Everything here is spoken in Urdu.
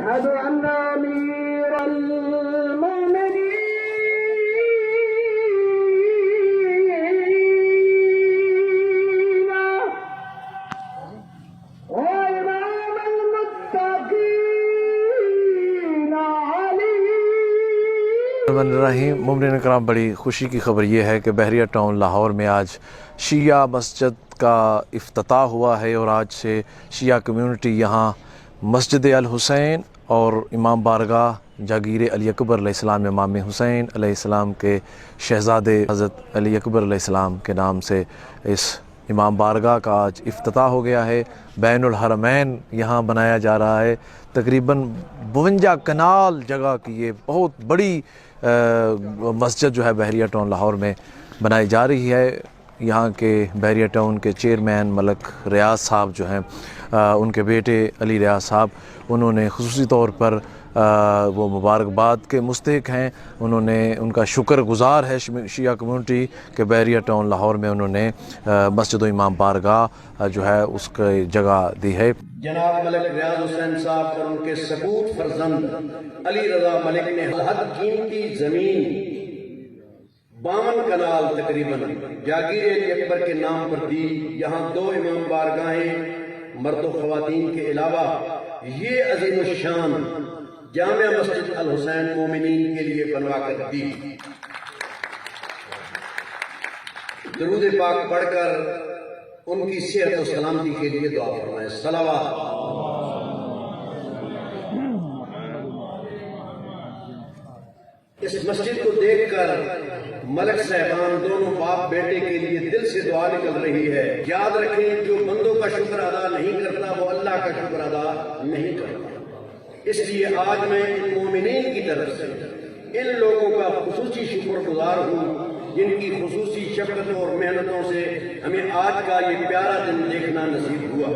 أشهد أن أمير المؤمنين وإمام المتقين علي الرحیم مومنین کرام، بڑی خوشی کی خبر یہ ہے کہ بحریہ ٹاؤن لاہور میں آج شیعہ مسجد کا افتتاح ہوا ہے، اور آج سے شیعہ کمیونٹی یہاں مسجد الحسین اور امام بارگاہ جاگیر علی اکبر علیہ السلام امام حسین علیہ السلام کے شہزادے حضرت علی اکبر علیہ السلام کے نام سے اس امام بارگاہ کا آج افتتاح ہو گیا ہے۔ بین الحرمین یہاں بنایا جا رہا ہے۔ تقریباً 52 کنال جگہ کی یہ بہت بڑی مسجد جو ہے بحریہ ٹاؤن لاہور میں بنائی جا رہی ہے۔ یہاں کے بحریہ ٹاؤن کے چیئرمین ملک ریاض صاحب جو ہیں، ان کے بیٹے علی ریاض صاحب، انہوں نے خصوصی طور پر وہ مبارکباد کے مستحق ہیں۔ انہوں نے ان کا شکر گزار ہے شیعہ کمیونٹی کہ بحریہ ٹاؤن لاہور میں انہوں نے مسجد و امام بارگاہ جو ہے اس کی جگہ دی ہے۔ جناب ملک ریاض حسین صاحب اور ان کے سپوت فرزند علی رضا ملک نے حد قیمتی زمین 52 کنال تقریباً جاگیر علی اکبر کے نام پر دی۔ یہاں 2 امام بارگاہیں مرد و خواتین کے علاوہ یہ عظیم الشان جامع مسجد الحسین مومنین کے لیے بنوا کر دی۔ درود پاک پڑھ کر ان کی صحت و سلامتی کے لیے دعا فرمائیں۔ صلوات۔ اس مسجد کو دیکھ کر ملک صاحبان دونوں باپ بیٹے کے لیے دل سے دعا نکل رہی ہے۔ یاد رکھیں، جو بندوں کا شکر ادا نہیں کرتا وہ اللہ کا شکر ادا نہیں کرتا۔ اس لیے آج میں ان مومنین کی طرف سے ان لوگوں کا خصوصی شکر گزار ہوں جن کی خصوصی شفقتوں اور محنتوں سے ہمیں آج کا یہ پیارا دن دیکھنا نصیب ہوا۔